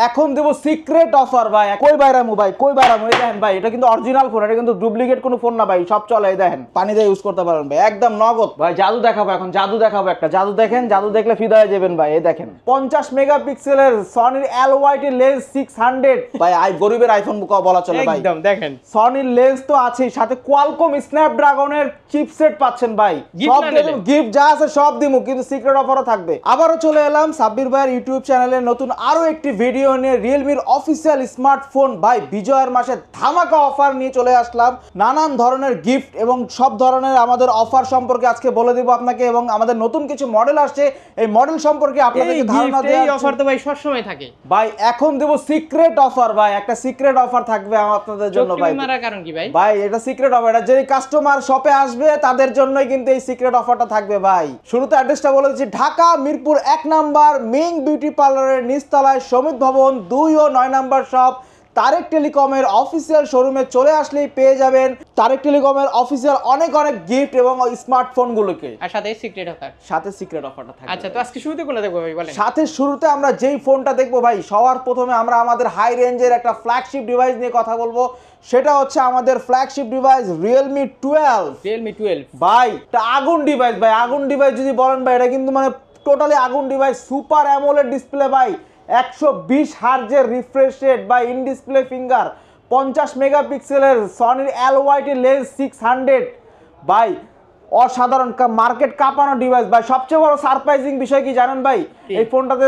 এখন দেব secret offer ভাই। কই বাইরামু ভাই, কই বাইরামু। এই দেখেন ভাই, এটা কিন্তু অরিজিনাল ফোন, এটা কিন্তু ডুপ্লিকেট কোনো ফোন না ভাই, সব চলে। এই দেখেন, পানি দিয়ে ইউজ করতে পারেন ভাই, একদম নগদ ভাই। জাদু দেখাবো এখন, জাদু দেখাবো একটা। জাদু দেখেন, জাদু দেখলে ফিদা হয়ে যাবেন ভাই। এই দেখেন 50 মেগাপিক্সেলের সনির এলওয়াইটি লেন্স 600 ভাই। গরিবের আইফোন বলা চলে ভাই। একদম দেখেন, সনির লেন্স তো আছেই, সাথে কোয়ালকম স্ন্যাপড্রাগনের চিপসেট পাচ্ছেন ভাই। সব গিফট যা আছে সব দিমু, কিন্তু সিক্রেট অফারও থাকবে। আবারও চলে এলাম সাব্বির ভাইয়ের ইউটিউব চ্যানেলে নতুন আরো একটি ভিডিও নিয়ে। রিয়েলমির অফিসিয়াল স্মার্টফোন ভাই বিজয়ের মাসে ধামাকা অফার নিয়ে চলে আসলাম। নানান ধরনের গিফট এবং সব ধরনের আমাদের অফার সম্পর্কে আজকে বলে দেব আপনাকে, এবং আমাদের নতুন কিছু মডেল আসছে, এই মডেল সম্পর্কে আপনাদেরকে ধারণা দেওয়া। এই অফার তো ভাই সব সময় থাকে ভাই। এখন দেব সিক্রেট অফার ভাই, একটা সিক্রেট অফার থাকবে আপনাদের জন্য ভাই। মারার কারণ কি ভাই? ভাই এটা সিক্রেট অফার, এটা যে কাস্টমার শপে আসবে তাদের জন্যই কিন্তু এই সিক্রেট অফারটা থাকবে ভাই। শুরুতে অ্যাড্রেসটা বলে দিচ্ছি, Dhaka Mirpur 1 number Ming beauty পার্লারের নিচতলায় সমিত ভবন 2 ও 9 নাম্বার শপ তারেক টেলিকমের অফিসিয়াল শোরুমে চলে আসলেই পেয়ে যাবেন তারেক টেলিকমের অফিসিয়াল অনেক অনেক গিফট এবং স্মার্টফোন গুলোকে, আর সাথে সিক্রেট অফার, সাথে সিক্রেট অফারটা থাকবে। আচ্ছা, তো আজকে শুরুতে কোনটা দেখবো ভাই বলেন? সাথে শুরুতে আমরা যেই ফোনটা দেখবো ভাই, সবার প্রথমে আমরা আমাদের হাই রেঞ্জের একটা ফ্ল্যাগশিপ ডিভাইস নিয়ে কথা বলবো। সেটা হচ্ছে আমাদের ফ্ল্যাগশিপ ডিভাইস রিয়েলমি 12 ভাই। এটা আগুন ডিভাইস ভাই, আগুন ডিভাইস যদি বলেন ভাই, এটা কিন্তু মানে টোটালি আগুন ডিভাইস। সুপার অ্যামোলেড ডিসপ্লে ভাই, 120 হার্জের রিফ্রেশ রেট ভাই, ইন ডিসপ্লে ফিঙ্গার, 50 মেগাপিক্সেলের সনির এলওয়াইটি লেন্স 600 ভাই। অসাধারণ মার্কেট কাঁপানো ডিভাইস ভাই। সবচেয়ে বড় সারপ্রাইজিং বিষয় কি জানেন ভাই? এই ফোনটাতে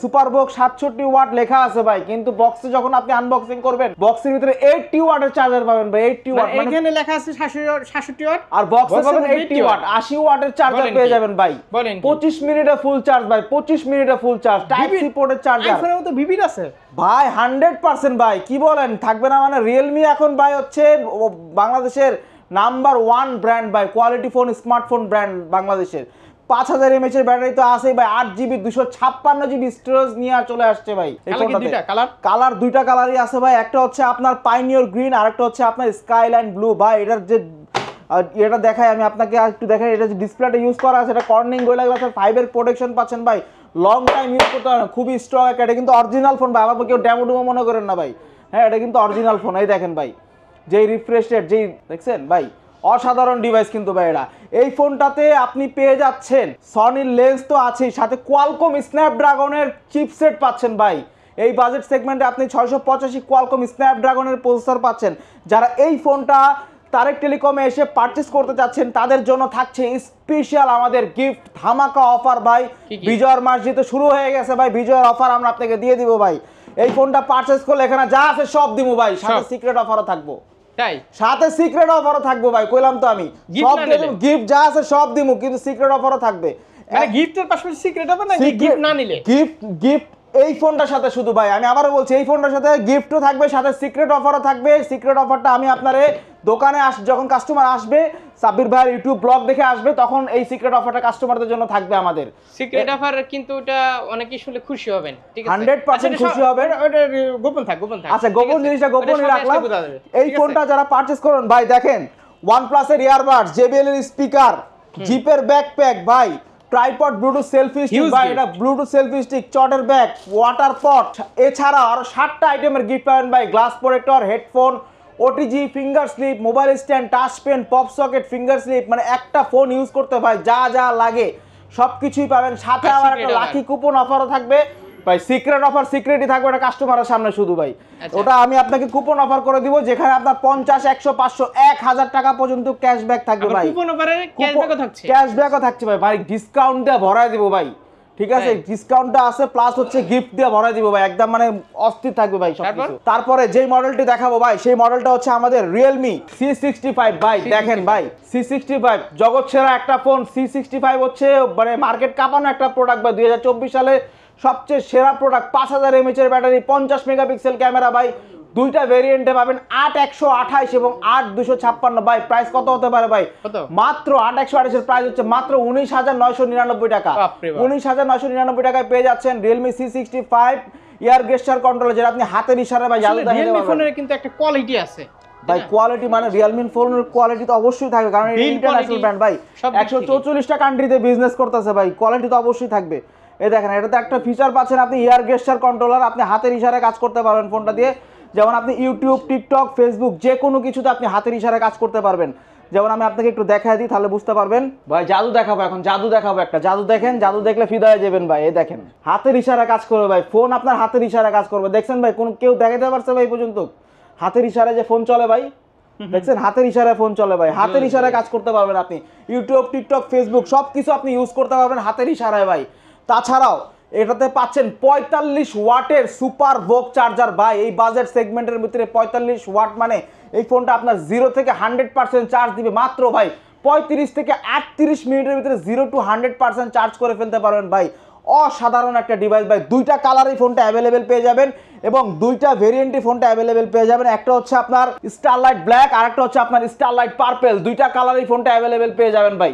সুপার বক্স 67 ওয়াট লেখা আছে ভাই, কিন্তু বক্সে যখন আপনি আনবক্সিং করবেন বক্সের ভিতরে 80 ওয়াটের চার্জার পাবেন ভাই। 80 ওয়াট মানে এখানে লেখা আছে 67 ওয়াট, আর বক্সে পাবেন 80 ওয়াট, 80 ওয়াটের চার্জার পেয়ে যাবেন ভাই। 25 মিনিটে ফুল চার্জ ভাই, 25 মিনিটে ফুল চার্জ। টাইপ সি পোর্টের চার্জার। আইফোনের মতো ভিভির আছে ভাই 100% ভাই। কি বলেন, থাকবে না মানে? রিয়েলমি এখন ভাই হচ্ছে বাংলাদেশের নাম্বার 1 ব্র্যান্ড ভাই, কোয়ালিটি ফোন স্মার্টফোন ব্র্যান্ড বাংলাদেশের। 5000 mAh এর ব্যাটারি তো আছেই ভাই, 8GB 256GB স্টোরেজ নিয়ে চলে আসছে ভাই। এই ফোনটাতে কালার দুইটা কালারই আছে ভাই। একটা হচ্ছে আপনার পাইনিয়র গ্রিন, আর একটা হচ্ছে আপনার স্কাইলাইন ব্লু ভাই। এটার যে এটা দেখাই আমি আপনাকে, একটু দেখাই। এটা যে ডিসপ্লেটা ইউজ করা আছে, এটা কর্নিং গোরিলা গ্লাস 5 এর প্রোটেকশন পাচ্ছেন ভাই। লং টাইম ইউজ করতে পারেন, খুবই স্ট্রং। এটা কিন্তু অরিজিনাল ফোন ভাই, আবার কেউ ড্যামো ডুমো মনে করেন না ভাই। হ্যাঁ, এটা কিন্তু অরিজিনাল ফোন। এই দেখেন ভাই, যেই রিফ্রেশ রেট, যেই দেখছেন ভাই, অসাধারণ ডিভাইস কিন্তু ভাই এটা। এই ফোনটাতে আপনি পেয়ে যাচ্ছেন সনির লেন্স তো আছেই, সাথে কোয়ালকম স্ন্যাপড্রাগনের চিপসেট পাচ্ছেন ভাই। এই বাজেট সেগমেন্টে আপনি 685 কোয়ালকম স্ন্যাপড্রাগনের প্রসেসর পাচ্ছেন। যারা এই ফোনটা তারেক টেলিকমে এসে পারচেস করতে চাচ্ছেন তাদের জন্য থাকছে স্পেশাল আমাদের গিফট ধামাকা অফার ভাই। বিজয়ের মাস যেহেতু শুরু হয়ে গেছে ভাই, বিজয়ের অফার আমরা আপনাকে দিয়ে দিব ভাই। এই ফোনটা পারচেস করলে এখানে যা আছে সব দিব ভাই, সাথে সিক্রেট অফারও থাকবো। তাই সাথে সিক্রেট অফারও থাকবে ভাই, কইলাম তো আমি। সব গিফট যা আছে সব দিমু, কিন্তু সিক্রেট অফারও থাকবে। মানে গিফটের পাশাপাশি সিক্রেট অফার না, গিফট না নিলে গিফট এই ফোনটার সাথে শুধু ভাই, আমি আবারও বলছি, এই ফোনটার সাথে গিফটও থাকবে, সাথে সিক্রেট অফারও থাকবে। সিক্রেট অফারটা আমি আপনারে দোকানে যখন কাস্টমার আসবে, সাব্বির ভাইয়ের ইউটিউব ব্লগ দেখে আসবে, তখন এই সিক্রেট অফারটা কাস্টমারদের জন্য থাকবে আমাদের। সিক্রেট অফার কিন্তু এটা অনেকেই শুনলে খুশি হবেন, ঠিক আছে? 100% খুশি হবেন। ওটা গোপন থাক। আচ্ছা, গোপন জিনিসটা গোপনই রাখলাম। এই ফোনটা যারা পারচেজ করবেন ভাই, দেখেন OnePlus এর ইয়ারবাডস, JBL এর স্পিকার, জিপের ব্যাকপ্যাক ভাই, ট্রাইপড ব্লুটুথ সেলফি স্টিক ভাই, এটা ব্লুটুথ সেলফি স্টিক, চটের ব্যাগ, ওয়াটার পট, এছাড়া আরো 7টা আইটেমের গিফট পাবেন ভাই। Glass protector, headphone, OTG, finger slip, mobile stand, touch pen, pop socket, finger slip, মানে একটা ফোন ইউজ করতে ভাই যা যা লাগে সবকিছুই পাবেন। সাথে আবার একটা লাকি কুপন অফারও থাকবে ভাই। সিক্রেট অফার সিক্রেটই থাকবে, এটা কাস্টমারের সামনে শুধু ভাই। ওটা আমি আপনাকে কুপন অফার করে দিব, যেখানে আপনার 50, 100, 500, 1000 টাকা পর্যন্ত ক্যাশব্যাক থাকবে ভাই। কুপন অফারে ক্যাশব্যাকও থাকছে, ক্যাশব্যাকও থাকছে ভাই। ভাই ডিসকাউন্ট দিয়ে ভরায় দিব ভাই, ঠিক আছে? ডিসকাউন্টটা আছে, প্লাস হচ্ছে গিফট দিয়ে ভরাই দিব ভাই। একদম মানে অস্থির থাকবে ভাই সবকিছু। তারপরে যেই মডেলটি দেখাবো ভাই, সেই মডেলটা হচ্ছে আমাদের রিয়েলমি C65 ভাই। দেখেন ভাই, C65 জগৎ সেরা একটা ফোন। C65 হচ্ছে মানে মার্কেট কাঁপানো একটা প্রোডাক্ট ভাই। 2024 সালে সবচেয়ে সেরা প্রোডাক্ট। 5000 mAh এর ব্যাটারি, 50 মেগাপিক্সেল ক্যামেরা ভাই। দুইটা ভেরিয়েন্টে পাবেন, 8128 এবং 8256 ভাই। প্রাইস কত হতে পারে ভাই? মাত্র 8128 এর প্রাইস হচ্ছে মাত্র 19999 টাকা। 19999 টাকায় পেয়ে যাচ্ছেন রিয়েলমি C65 ইয়ার গেস্টার কন্ট্রোলার, যেটা আপনি হাতের ইশারায় ভাই জাদু দেখাতে পারবেন। রিয়েলমি ফোনের কিন্তু একটা কোয়ালিটি আছে ভাই। কোয়ালিটি মানে রিয়েলমি ফোনের কোয়ালিটি তো অবশ্যই থাকবে, কারণ এটা ইন্টারন্যাশনাল ব্র্যান্ড ভাই। 144টা কান্ট্রিতে বিজনেস করতেছে ভাই, কোয়ালিটি তো অবশ্যই থাকবে। এই দেখেন এটাতে একটা ফিচার পাচ্ছেন আপনি ইয়ার গেস্টার কন্ট্রোলার, আপনি হাতের ইশারায় কাজ করতে পারবেন ফোনটা দিয়ে। যেমন আপনি ইউটিউব, টিকটক, ফেসবুক যে কোনো কিছুতে আপনি হাতের ইশারায় কাজ করতে পারবেন। যেমন আমি আপনাকে একটু দেখাই দিই তাহলে বুঝতে পারবেন। ভাই জাদু দেখাবো এখন, জাদু দেখাবো একটা, জাদু দেখেন, জাদু দেখলে ফিদা হয়ে যাবেন ভাই। এই দেখেন হাতের ইশারায় কাজ করবে ভাই, ফোন আপনার হাতের ইশারায় কাজ করবে। দেখছেন ভাই কোন কেউ দেখাতে পারছে ভাই এই পর্যন্ত হাতের ইশারায় যে ফোন চলে ভাই? দেখছেন হাতের ইশারায় ফোন চলে ভাই, হাতের ইশারায় কাজ করতে পারবেন আপনি। ইউটিউব, টিকটক, ফেসবুক সব কিছু আপনি ইউজ করতে পারবেন হাতের ইশারায় ভাই। তাছাড়াও এটাতে পাচ্ছেন 45 ওয়াটের সুপার ভোক চার্জার ভাই। এই বাজেট সেগমেন্টের ভিতরে 45 ওয়াট মানে এই ফোনটা আপনার 0 থেকে 100% চার্জ দিবে মাত্র ভাই 35 থেকে 38 মিনিটের ভিতরে 0 to 100% চার্জ করে ফেলতে পারবেন ভাই। অসাধারণ একটা ডিভাইস ভাই। দুইটা কালারই ফোনটা অ্যাভেলেবেল পেয়ে যাবেন এবং দুইটা ভেরিয়েন্টই ফোনটা অ্যাভেলেবেল পেয়ে যাবেন। একটা হচ্ছে আপনার স্টারলাইট ব্ল্যাক আর একটা হচ্ছে আপনার স্টারলাইট পার্পল। দুইটা কালারই ফোনটা অ্যাভেলেবেল পেয়ে যাবেন ভাই।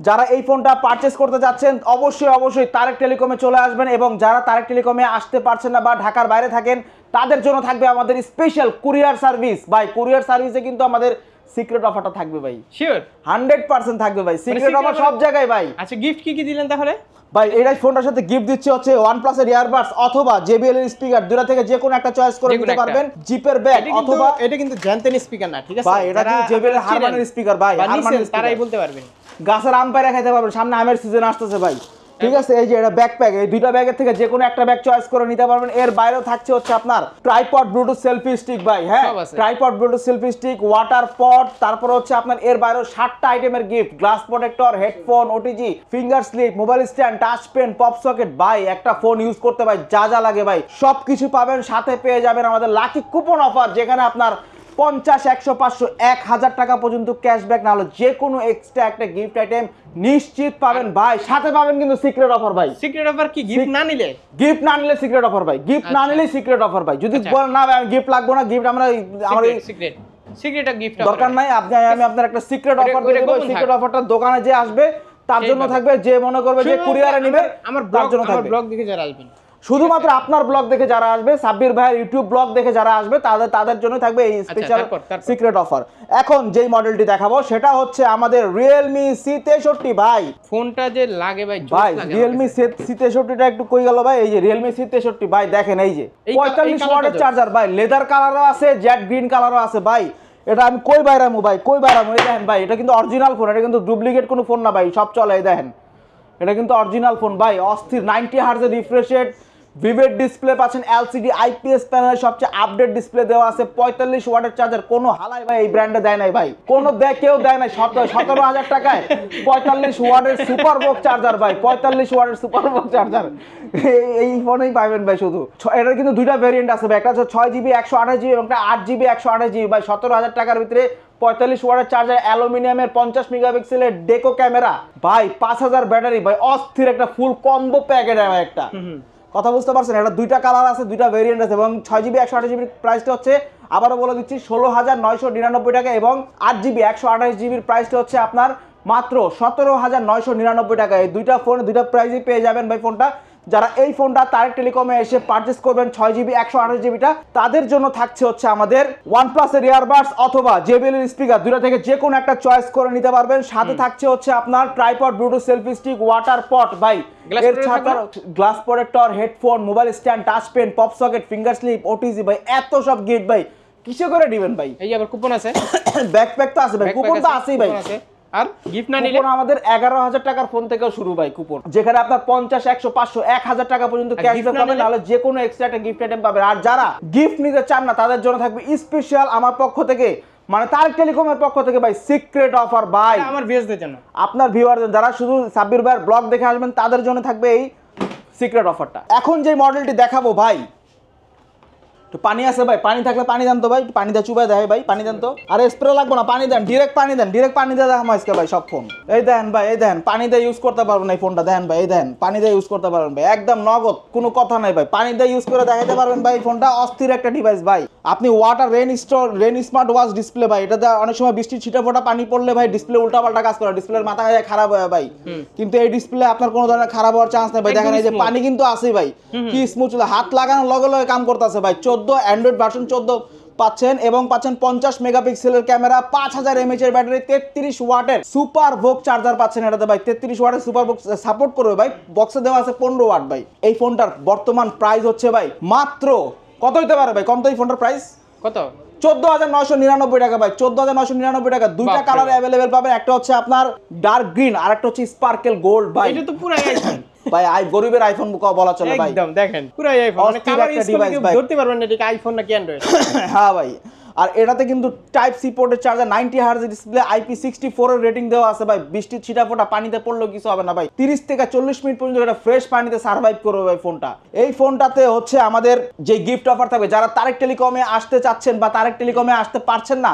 যারা এই ফোনটা পারচেজ করতে যাচ্ছেন অবশ্যই তারেক টেলিকমে চলে আসবেন এবং যারা তারেক টেলিকমে আসতে পারছেন না বা ঢাকার বাইরে থাকেন তাদের জন্য থাকবে আমাদের স্পেশাল কুরিয়ার সার্ভিস ভাই। কুরিয়ার সার্ভিসে কিন্তু আমাদের সিক্রেট অফারটা থাকবে ভাই, শিওর 100% থাকবে ভাই। সিক্রেট অফার সব জায়গায় ভাই। আচ্ছা গিফট কি দিলেন তাহলে? ভাই এই ফোনটার সাথে গিফট দিচ্ছে হচ্ছে OnePlus এর ইয়ারবাডস অথবা JBL এর স্পিকার, দুটো থেকে যে কোনো একটা চয়েস করে নিতে পারবেন। জিপের ব্যাগ অথবা এটা কিন্তু জ্যান্তেন স্পিকার না, ঠিক আছে ভাই এটা কিন্তু JBL এর হারমানের স্পিকার ভাই, হারমানের তারাই বলতে পারবেন। গাছের আম পায়রা খাইতে পারবেন, সামনে আমের সিজন আসতেছে ভাই, ঠিক আছে। এই যে এটা ব্যাকপ্যাক, এই দুইটা ব্যাগের থেকে যে কোনো একটা ব্যাগ চয়েস করে নিতে পারবেন। এর বাইরেও থাকছে হচ্ছে আপনার ট্রাইপড ব্লুটুথ সেলফি স্টিক ভাই, হ্যাঁ tripod bluetooth selfie stick, water pot, তারপর হচ্ছে আপনার এর বাইরেও 7টা আইটেমের gift, glass protector, headphone, OTG, finger slip, mobile stand, touch pen, pop socket ভাই। একটা ফোন ইউজ করতে ভাই যা যা লাগে ভাই সবকিছু পাবেন। সাথে পেয়ে যাবেন আমাদের লাকি কুপন অফার, যেখানে আপনার 50, 100, 500, 1000 টাকা পর্যন্ত ক্যাশব্যাক না হলে যে কোনো এক্সট্রা একটা গিফট আইটেম নিশ্চিত পাবেন ভাই। সাথে পাবেন কিন্তু সিক্রেট অফার ভাই। সিক্রেট অফার কি? গিফট না নিলে সিক্রেট অফার ভাই, গিফট না নিলে সিক্রেট অফার ভাই। যদি বলেন না ভাই আমি গিফট লাগবো না, গিফট আমরা আমার সিক্রেট গিফট দরকার নাই, আমি আপনার একটা সিক্রেট অফার দিয়ে দেব। সিক্রেট অফারটা দোকানে যে আসবে তার জন্য থাকবে, যে মনে করবে যে কুরিয়ারে নেবে আমার ব্লগ দেখে যারা আসবেন, শুধুমাত্র আপনার ব্লগ দেখে যারা আসবে, সাব্বির ভাইয়ের ইউটিউব ব্লগ দেখে যারা আসবে তাদের জন্য থাকবে এই স্পেশাল সিক্রেট অফার। এখন যেই মডেলটি দেখাবো সেটা হচ্ছে আমাদের Realme C63 ভাই। ফোনটা যে লাগে ভাই Realme C63টা একটু কই গেল ভাই? এই যে Realme C63 ভাই দেখেন, এই যে 45 ওয়াটের চার্জার ভাই, লেদার কালারও আছে, জেড গ্রিন কালারও আছে ভাই। এটা আমি কই বাইরামু ভাই, কই বাইরামু? এই দেখেন ভাই এটা কিন্তু অরিজিনাল ফোন, এটা কিন্তু ডুপ্লিকেট কোনো ফোন না ভাই, সব চলে। এই দেখেন এটা কিন্তু অরিজিনাল ফোন ভাই, অস্থির 90 হার্জ এর রিফ্রেশ রেট, ভিভেড ডিসপ্লে পাচ্ছেন, এলসিডি IPS প্যানেলের সবচেয়ে আপডেট ডিসপ্লে দেওয়া আছে, 45 ওয়াটের চার্জার। কোনো হালাই ভাই এই ব্র্যান্ডে দেয় নাই ভাই, কোনো কেউ দেয় নাই। 17,000 টাকায় 45 ওয়াটের সুপার বক চার্জার ভাই, 45 ওয়াটের সুপার বক চার্জার এই ফোনেই পাবেন ভাই শুধু। এটার কিন্তু দুইটা ভেরিয়েন্ট আছে ভাই, একটা হচ্ছে 6GB 128GB এবং একটা 8GB 128GB ভাই। 17,000 টাকার ভিতরে 45 ওয়াটের চার্জার, অ্যালুমিনিয়ামের 50 মেগাপিক্সেলের ডেকো ক্যামেরা ভাই, 5000 ব্যাটারি ভাই, অস্থির একটা ফুল কম্বো প্যাকেট ভাই একটা। কথা বুঝতে পারছেন? এটা দুইটা কালার আছে, দুইটা ভেরিয়েন্ট আছে এবং 6GB 128GB প্রাইসটা হচ্ছে, আবারও বলে দিচ্ছি, 16,999 টাকা এবং 8GB 128GBর প্রাইসটা হচ্ছে আপনার মাত্র 17,999 টাকা। এই দুইটা ফোন দুইটা প্রাইসই পেয়ে যাবেন ভাই ফোনটা। যারা এই ফোনটা তারেক টেলিকমে এসে পারচেজ করবেন 6GB 128GBটা, তাদের জন্য থাকছে হচ্ছে আমাদের OnePlus এর ইয়ারবাডস অথবা JBL এর স্পিকার, দুটো থেকে যে কোনো একটা চয়েস করে নিতে পারবেন। সাথে থাকছে হচ্ছে আপনার tripod bluetooth selfie stick, water pot ভাই, এর সাথে glass protector, headphone, mobile stand, touch pen, pop socket, finger slip, OTG ভাই, এত সব গিফট ভাই কিসে করে দিবেন ভাই? এই আবার কুপন আছে, ব্যাকপ্যাক তো আছে ভাই, কুপন তো আছেই ভাই। আর গিফট না নিলে কুপন আমাদের 11,000 টাকার ফোন থেকেও শুরু ভাই কুপন, যেখানে আপনার 50, 100, 500, 1000 টাকা পর্যন্ত ক্যাশব্যাক পাবেন, নাহলে যে কোনো এক্সট্রা একটা গিফট আইটেম পাবেন। আর যারা গিফট নিতে চান না তাদের জন্য থাকবে স্পেশাল আমার পক্ষ থেকে, মানে তারেক টেলিকমের পক্ষ থেকে ভাই সিক্রেট অফার ভাই। আমার ভিউয়ারদের জন্য, আপনার ভিউয়ারদের যারা শুধু সাব্বির ভাইয়ের ব্লগ দেখে আসবেন তাদের জন্য থাকবে এই সিক্রেট অফারটা। এখন যে মডেলটি দেখাবো ভাই, তো পানি আছে ভাই, পানি থাকলে পানি দেন তো ভাই, পানি দিয়ে চুবাই দেয় ভাই, পানি দেন তো। আরে স্প্রে লাগবো না, পানি দেন, ডিরেক্ট পানি দেন, ডিরেক্ট পানি দিয়ে দেখাম আজকে ভাই সব ফোন। এই দেন ভাই, এই দেন পানি দিয়ে ইউজ করতে পারবেন এই ফোনটা, দেন ভাই, এই দেন পানি দিয়ে ইউজ করতে পারবেন ভাই, একদম নগদ, কোনো কথা নাই ভাই, পানি দিয়ে ইউজ করে দেখাতে পারবেন ভাই। ফোনটা অস্থির একটা ডিভাইস ভাই। আপনি ওয়াটার রেন স্মার্ট ওয়াচ ডিসপ্লে ভাই, এটাতে অনেক সময় বৃষ্টি ছিটা ফোটা পানি পড়লে ভাই ডিসপ্লে উল্টাপাল্টা কাজ করে, ডিসপ্লের মাথা খারাপ হয় ভাই, কিন্তু এই ডিসপ্লে আপনার কোনো ধরনের খারাপ হওয়ার চান্স নেই ভাই। দেখেন এই যে পানি কিন্তু আছেই ভাই, কি স্মুথ, হাত লাগানোর লগে লগে কাম করতেছে ভাই। 14 অ্যান্ড্রয়েড ভার্সন 14 পাচ্ছেন এবং পাচ্ছেন 50 মেগাপিক্সেলের ক্যামেরা, 5000 এমএএইচ এর ব্যাটারি, 33 ওয়াটের সুপার ভোক চার্জার পাচ্ছেন এটাতে ভাই। 33 ওয়াটের সুপার ভোক সাপোর্ট করবে ভাই। বক্সে দেওয়া আছে 15 ওয়াট ভাই। এই ফোনটার বর্তমান প্রাইস হচ্ছে ভাই মাত্র কত হইতে পারে ভাই? কত এই ফোনটার প্রাইস? কত? 14,999 টাকা ভাই। 14,999 টাকা। দুইটা কালার অ্যাভেলেবেল পাবেন, একটা হচ্ছে আপনার ডার্ক গ্রিন আর একটা হচ্ছে স্পার্কেল গোল্ড ভাই। এটা তো পুরো আইফোন ভাই গরিবের আইফোন বলা চলে ভাই। একদম দেখেন পুরো আইফোন, মানে কালার ইউজ করে ধরতে পারবেন না এটা আইফোন নাকি অ্যান্ড্রয়েড। হ্যাঁ ভাই। আর এটাতে কিন্তু টাইপ সি পোর্টের চার্জার, 90 হার্জ ডিসপ্লে, IP64 এর রেটিং দেওয়া আছে ভাই। বৃষ্টির ছিটাফোঁটা পানিতে পড়লেও কিছু হবে না ভাই। 30 থেকে 40 মিনিট পর্যন্ত এটা ফ্রেশ পানিতে সার্ভাইভ করবে ভাই ফোনটা। এই ফোনটাতে হচ্ছে আমাদের যে গিফট অফার থাকবে, যারা তারেক টেলিকমে আসতে চাচ্ছেন বা তারেক টেলিকমে আসতে পারছেন না,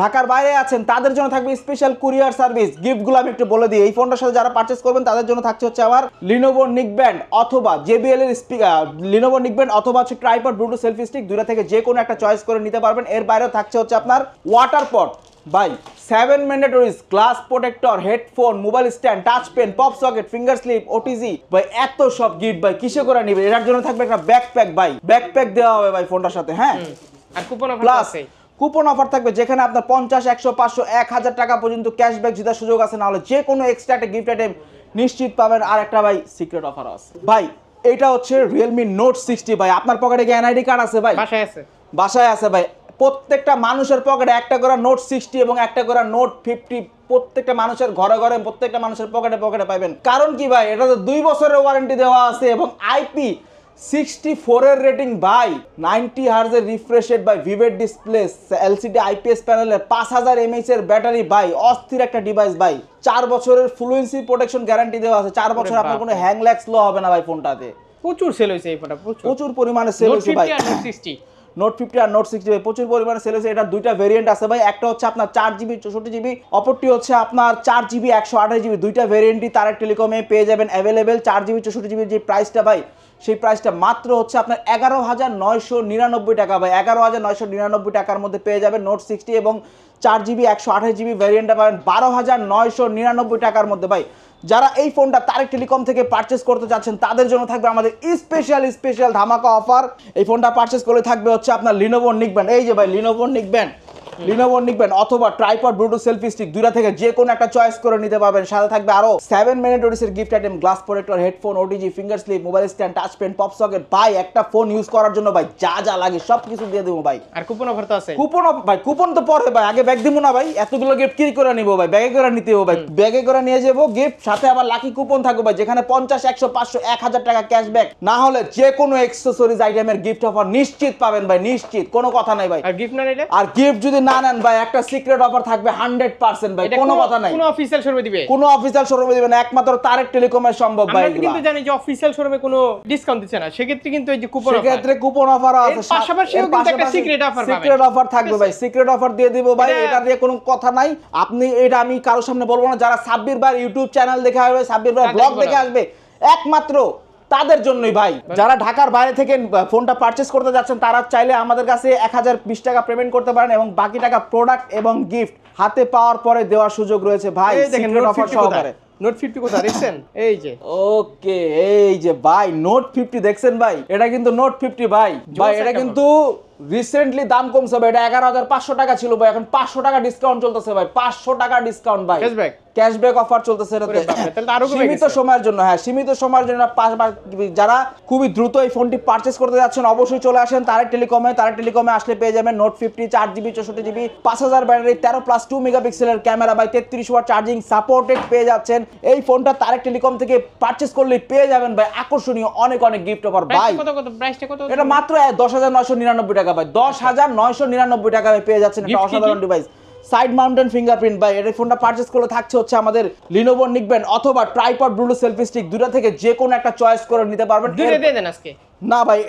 ঢাকার বাইরে আছেন, তাদের জন্য থাকবে স্পেশাল কুরিয়ার সার্ভিস। গিফটগুলো আমি একটু বলে দিই। এই ফোনটার সাথে যারা পারচেজ করবেন তাদের জন্য থাকছে হচ্ছে আবার লিনোভো নিকব্যান্ড অথবা JBL এর স্পিকার, লিনোভো নিকব্যান্ড অথবা হচ্ছে ট্রাইপড ব্লুটুথ সেলফি স্টিক, দুইটা থেকে যে কোনো একটা চয়েস করে নিতে পারবেন। এর বাইরেও থাকছে হচ্ছে আপনার ওয়াটার পট ভাই, 7 ম্যান্ডেটরিজ, glass protector, headphone, mobile stand, touch pen, pop socket, finger slip, OTG ভাই। এত সব গিফট ভাই কিসে করে নিবে? এটার জন্য থাকবে একটা ব্যাকপ্যাক ভাই। ব্যাকপ্যাক দেওয়া হবে ভাই ফোনটার সাথে। হ্যাঁ, আর কুপন অফার আছে। কুপন অফার থাকবে যেখানে আপনার 50, 100, 500, 1000 টাকা পর্যন্ত ক্যাশব্যাক জেতার সুযোগ আছে। না হলে যে কোনো এক্সট্রা একটা গিফট আইটেম নিশ্চিত পাবেন। আর একটা ভাই সিক্রেট অফার আছে ভাই। এটা হচ্ছে Realme Note 60 ভাই। আপনার পকেটে কি NID কার্ড আছে ভাই? বাসায় আছে। বাসায় আছে ভাই। প্রত্যেকটা মানুষের পকেটে একটা করে Note 60 এবং একটা করে Note 50, প্রত্যেকটা মানুষের ঘরে ঘরে, প্রত্যেকটা মানুষের পকেটে পকেটে পাবেন। কারণ কি ভাই, এটা তো 2 বছরের ওয়ারেন্টি দেওয়া আছে এবং IP64 এর রেটিং ভাই, 90 হার্জের রিফ্রেশ রেট ভাই, ভিভেড ডিসপ্লে, LCD IPS প্যানেলের, 5000 mAh এর ব্যাটারি ভাই, অস্থির একটা ডিভাইস ভাই। 4 বছরের ফ্লুয়েন্সি প্রোটেকশন গ্যারান্টি দেওয়া আছে। 4 বছর আপনার কোনো হ্যাং ল্যাগ স্লো হবে না ভাই ফোনটাতে। প্রচুর সেল হইছে এই ফোনটা, প্রচুর পরিমাণে সেল হইছে ভাই। Note 50 আর Note 60 ভাই প্রচুর পরিমাণে সেল হয়েছে। এটা দুইটা ভেরিয়েন্ট আছে ভাই। একটা হচ্ছে আপনার 4GB 64GB, অপরটি হচ্ছে আপনার 4GB 128GB। দুইটা ভেরিয়েন্টই তারেক টেলিকমে পেয়ে যাবেন অ্যাভেলেবেল। 4GB 64GB যে প্রাইসটা ভাই, সেই প্রাইসটা মাত্র হচ্ছে আপনার 11,999 টাকা ভাই। 11,999 টাকার মধ্যে পেয়ে যাবেন Note 60 এবং 4GB 128GB ভেরিয়েন্টটা পাবেন 12,999 টাকার মধ্যে ভাই। যারা এই ফোনটা তারেক টেলিকম থেকে পারচেজ করতে চাচ্ছেন তাদের জন্য থাকবে আমাদের স্পেশাল ধামাকা অফার। এই ফোনটা পারচেজ করলে থাকবে হচ্ছে আপনার লিনোভো নিকব্যান্ড। এই যে ভাই লিনোভো নিকব্যান্ড অথবা ট্রাইপড ব্লুটুথ সেলফি স্টিক, দুইটা থেকে যে কোনো একটা চয়েস করে নিতে পারবেন। সাথে থাকবে আরো 7 ম্যান্ডেটরিজের gift item, glass protector, headphone, OTG, finger slip, mobile stand, touch pen, pop socket ভাই। একটা ফোন ইউজ করার জন্য ভাই যা যা লাগে সব কিছু দিয়ে দেবো ভাই। আর কুপন অফার তো আছে। কুপন তো পরে ভাই, আগে ব্যাগ দিব না ভাই। এতগুলো গিফট কি করে নিব ভাই? ব্যাগে করে নিতে হবে ভাই। ব্যাগে করে নিয়ে যাবো গিফট, সাথে আবার লাকি কুপন থাকবে ভাই, যেখানে 50, 100, 500, 1000 টাকা ক্যাশব্যাক, না হলে যে কোনো অ্যাকসেসরিজ আইটেমের গিফট অফার নিশ্চিত পাবেন ভাই, নিশ্চিত, কোনো কথা নাই ভাই। আর গিফট না নিলে, আর গিফট যদি না নেন ভাই, একটা সিক্রেট অফার থাকবে 100% ভাই, কোনো কথা নাই। কোনো অফিশিয়াল শোরুমে দিবে? কোনো অফিশিয়াল শোরুমে দিবে না, একমাত্র তারেক টেলিকমের সম্ভব ভাই। আমরা কিন্তু জানি যে অফিশিয়াল শোরুমে কোনো ডিসকাউন্ট দিচ্ছে না, সেক্ষেত্রে কিন্তু এই যে কুপন অফার, সেক্ষেত্রে কুপন অফার আছে। পাশাপাশিও কিন্তু একটা সিক্রেট অফার পাবেন। সিক্রেট অফার থাকবে ভাই, সিক্রেট অফার দিয়ে দিব ভাই। এটা দিয়ে কোনো কথা নাই। আপনি এটা আমি কারোর সামনে বলবো না। যারা সাব্বির ভাই ইউটিউব চ্যানেল দেখে আসবে, সাব্বির ভাই ব্লগ দেখে আসবে, একমাত্র তাদের জন্যই ভাই। যারা ঢাকার বাইরে থেকে ফোনটা পারচেজ করতে যাচ্ছেন তারা চাইলে আমাদের কাছে 1020 টাকা পেমেন্ট করতে পারেন এবং বাকি টাকা প্রোডাক্ট এবং গিফট হাতে পাওয়ার পরে দেওয়ার সুযোগ রয়েছে ভাই, সিক্রেট অফার সহকারে। Note 50 কোথা দেখছেন? এই যে ওকে, এই যে ভাই Note 50 দেখছেন ভাই, এটা কিন্তু Note 50 ভাই। এটা কিন্তু রিসেন্টলি দাম কমছে ভাই। এটা 11,500 টাকা ছিল ভাই, এখন 500 টাকা ডিসকাউন্ট চলতেছে ভাই। 500 টাকা ডিসকাউন্ট ভাই, ক্যাশব্যাক অফার চলতেছে এটাতে সীমিত সময়ের জন্য। হ্যাঁ, সীমিত সময়ের জন্য। যারা খুবই দ্রুত এই ফোনটি পারচেজ করতে যাচ্ছেন অবশ্যই চলে আসেন তারেক টেলিকমে। তারেক টেলিকমে আসলে পেয়ে যাবেন Note 50, 4GB 64GB, 5000 ব্যাটারি, 13+2 মেগাপিক্সেলের ক্যামেরা ভাই, 33 ওয়াট চার্জিং সাপোর্টেড পেয়ে যাচ্ছেন। এই ফোনটা তারেক টেলিকম থেকে পারচেজ করলে পেয়ে যাবেন ভাই আকর্ষণীয় অনেক গিফট অফার ভাই। প্রাইসটা কত? এটা মাত্র 10,999 টাকা ভাই। 10,999 টাকায় পেয়ে যাচ্ছেন একটা অসাধারণ ডিভাইস। সাইড মাউন্টেন ফিঙ্গারপ্রিন্ট ভাই। এই ফোনটা পারচেজ করলে থাকছে হচ্ছে আমাদের লিনোভো নিকব্যান্ড অথবা ট্রাইপড ব্লুটুথ সেলফি স্টিক, দুটো থেকে যে কোনো একটা চয়েস করে নিতে পারবেন। দুটো দিয়ে দেন আজকে। না ভাই,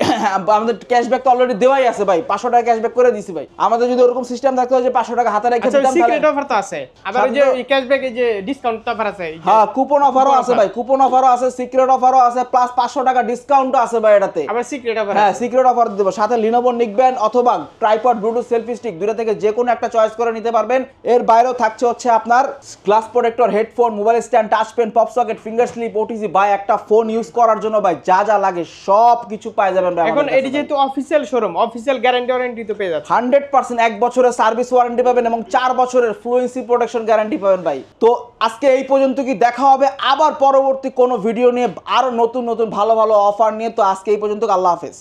আমাদের ক্যাশব্যাক তো অলরেডি দেওয়াই আছে ভাই। 500 টাকা ক্যাশব্যাক করে দিছি ভাই। আমাদের যদি ওরকম সিস্টেম থাকতো যে 500 টাকা হাতে রেখে দিতাম, তাহলে সিক্রেট অফার তো আছে। আবার ওই যে ক্যাশব্যাক, এই যে ডিসকাউন্ট অফার আছে। হ্যাঁ, কুপন অফারও আছে ভাই, কুপন অফারও আছে, সিক্রেট অফারও আছে, প্লাস 500 টাকা ডিসকাউন্টও আছে ভাই এটাতে। আবার সিক্রেট অফার, হ্যাঁ সিক্রেট অফার দেব, সাথে লিনোভো নিকব্যান্ড অথবা ট্রাইপড ব্লুটুথ সেলফি স্টিক, দুটো থেকে যে কোনো একটা চয়েস করে নিতে পারবেন। এর বাইরেও থাকছে হচ্ছে আপনার glass protector, headphone, mobile stand, touch pen, pop socket, finger slip, OTG ভাই। একটা ফোন ইউজ করার জন্য ভাই যা যা লাগে সব কিছু পাই যাবেন ভাই এখন এটি যেহেতু official showroom, official guarantee warranty তো পেয়ে যাচ্ছে। 100% 1 বছরের সার্ভিস ওয়ারেন্টি পাবেন এবং 4 বছরের ফ্লুয়েন্সি প্রোটেকশন গ্যারান্টি পাবেন ভাই। তো আজকে এই পর্যন্ত, কি দেখা হবে আবার পরবর্তী কোনো ভিডিও নিয়ে, আরো নতুন নতুন ভালো ভালো অফার নিয়ে। তো আজকে এই পর্যন্ত, আল্লাহ হাফেজ।